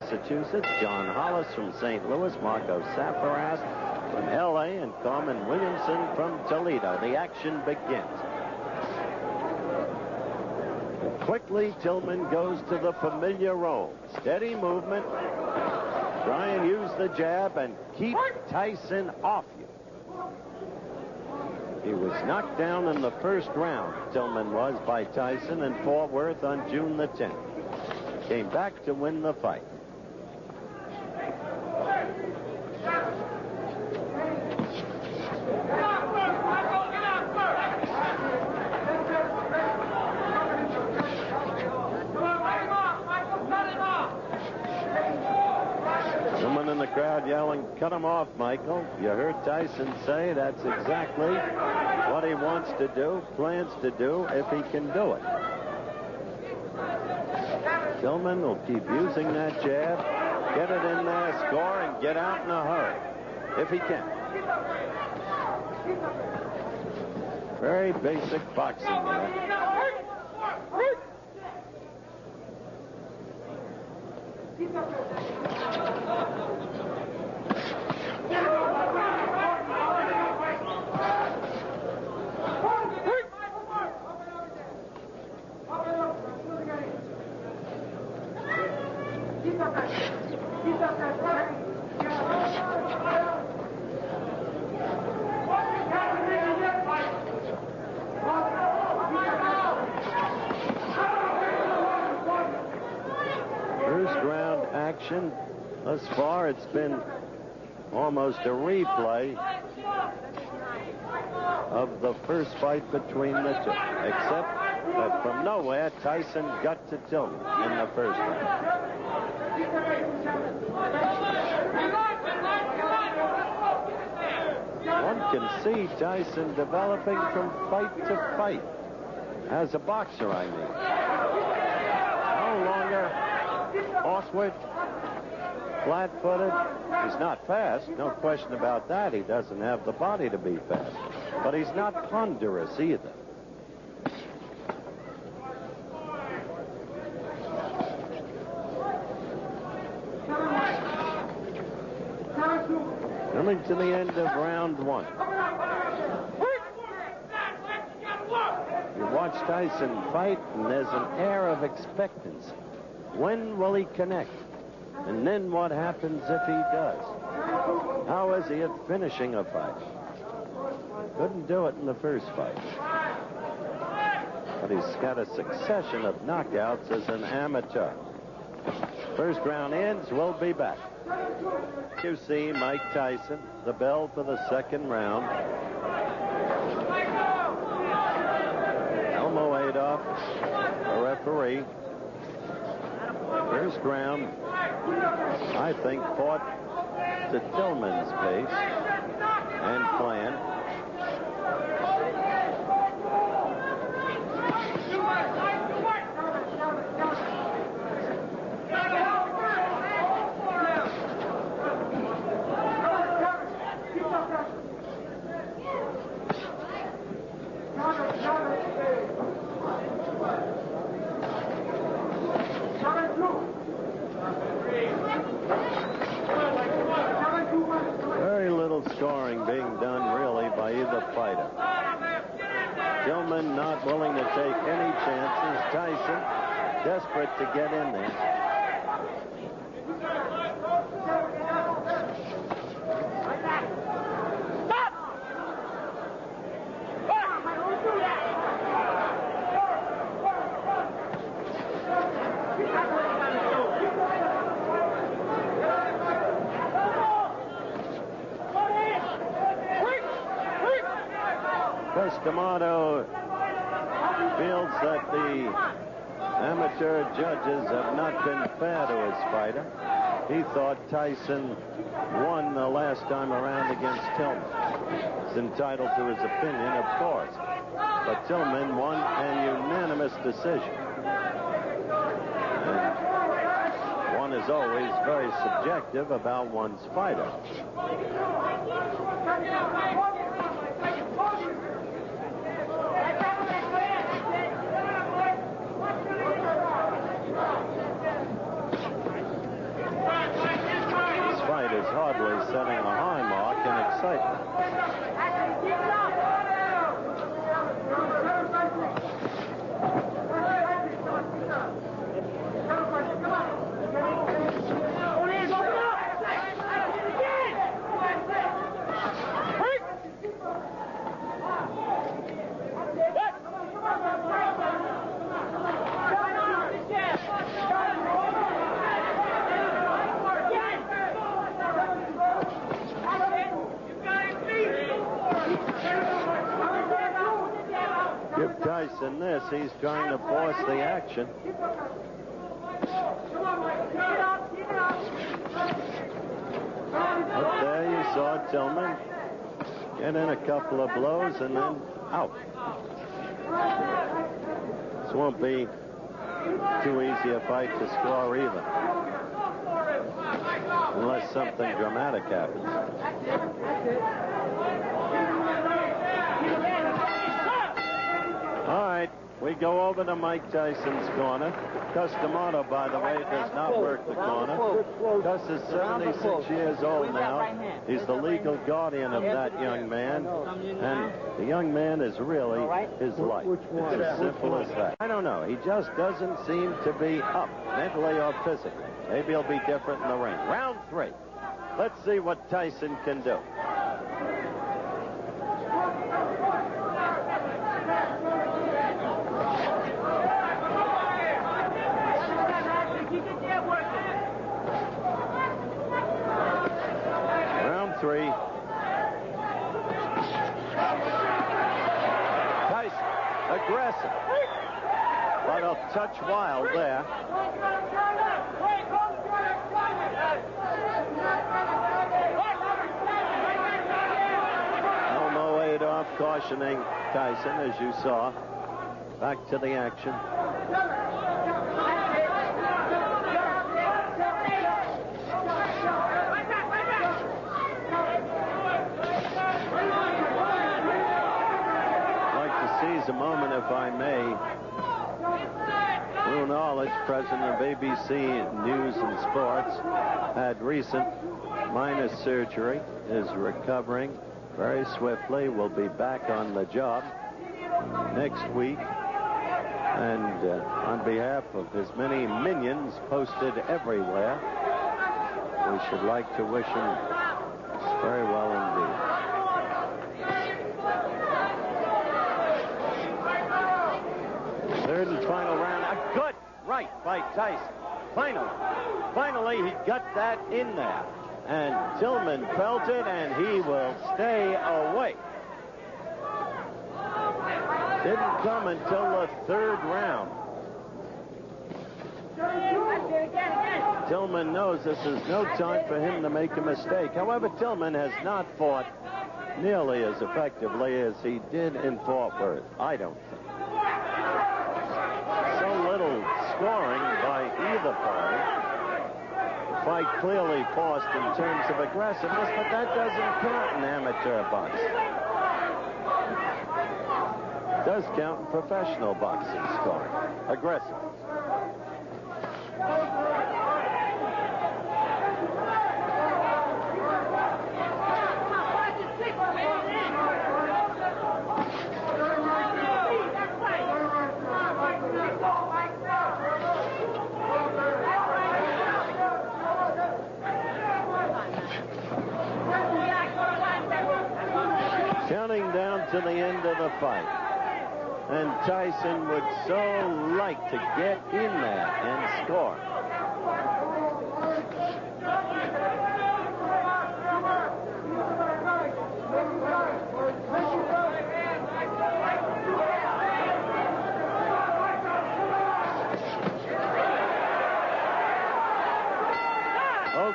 Massachusetts, John Hollis from St. Louis, Marco Safaras from L.A., and Carmen Williamson from Toledo. The action begins. Quickly, Tillman goes to the familiar role. Steady movement. Try and use the jab and keep Tyson off you. He was knocked down in the first round, Tillman was, by Tyson in Fort Worth on June the 10th. Came back to win the fight. Someone in the crowd yelling, "Cut him off, Michael." You heard Tyson say that's exactly what he wants to do, plans to do, if he can do it. Tillman will keep using that jab, get it in there, score, and get out in a hurry, if he can. Very basic boxing there. First round action. Thus far, it's been almost a replay of the first fight between the two, except that from nowhere, Tyson got to Tillman in the first round. One can see Tyson developing from fight to fight. As a boxer, I mean. No longer awkward, flat-footed. He's not fast, no question about that. He doesn't have the body to be fast. But he's not ponderous either. Coming to the end of round one. You watch Tyson fight, and there's an air of expectancy. When will he connect? And then what happens if he does? How is he at finishing a fight? Couldn't do it in the first fight. But he's got a succession of knockouts as an amateur. First round ends. We'll be back. You see Mike Tyson, the bell for the second round. Elmo Adolph, the referee. First round, I think, fought to Tillman's pace and plan. Very little scoring being done, really, by either fighter. Tillman not willing to take any chances. Tyson desperate to get in there. D'Amato feels that the amateur judges have not been fair to his fighter. He thought Tyson won the last time around against Tillman. He's entitled to his opinion, of course. But Tillman won an unanimous decision. And one is always very subjective about one's fighter. This fight is hardly setting a high mark in excitement. Give Tyson this. He's trying to force the action. Up there you saw Tillman get in a couple of blows and then out. This won't be too easy a fight to score either, unless something dramatic happens. All right, we go over to Mike Tyson's corner. Cus D'Amato, by the way, does not work the corner. Cus is 76 years old now. He's the legal guardian of that young man. And the young man is really his life. It's as simple as that. I don't know. He just doesn't seem to be up, mentally or physically. Maybe he'll be different in the ring. Round 3. Let's see what Tyson can do. Round 3. Tyson, aggressive, but a touch wild there. Elmo Adolph cautioning Tyson, as you saw. Back to the action. A moment, if I may. Lou Knowledge, president of ABC News and Sports, had recent minor surgery, is recovering very swiftly, will be back on the job next week. And on behalf of his many minions posted everywhere, we should like to wish him very well indeed. Third and final round. A good right by Tyson. Finally, he got that in there. And Tillman felt it, and he will stay away. Didn't come until the 3rd round. Tillman knows this is no time for him to make a mistake. However, Tillman has not fought nearly as effectively as he did in Fort Worth, I don't think. So little scoring by either party. The fight clearly forced in terms of aggressiveness, but that doesn't count in amateur boxing. It does count in professional boxing scoring. Aggressive. Counting down to the end of the fight. And Tyson would so like to get in there and score.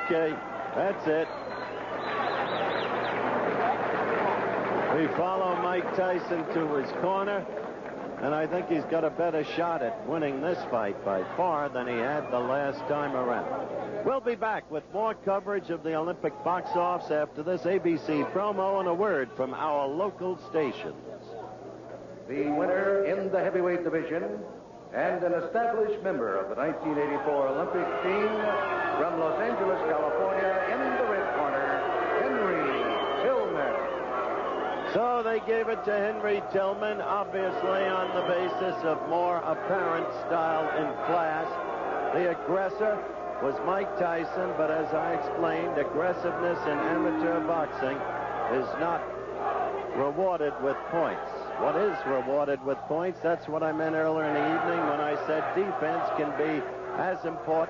Okay, that's it. We follow Mike Tyson to his corner, and I think he's got a better shot at winning this fight by far than he had the last time around. We'll be back with more coverage of the Olympic box offs after this ABC promo and a word from our local stations. The winner in the heavyweight division and an established member of the 1984 Olympic team, From Los Angeles, California, in the red corner, Ghenry Tilman. So they gave it to Henry Tillman, obviously on the basis of more apparent style and class. The aggressor was Mike Tyson, but as I explained, aggressiveness in amateur boxing is not rewarded with points. What is rewarded with points? That's what I meant earlier in the evening when I said defense can be as important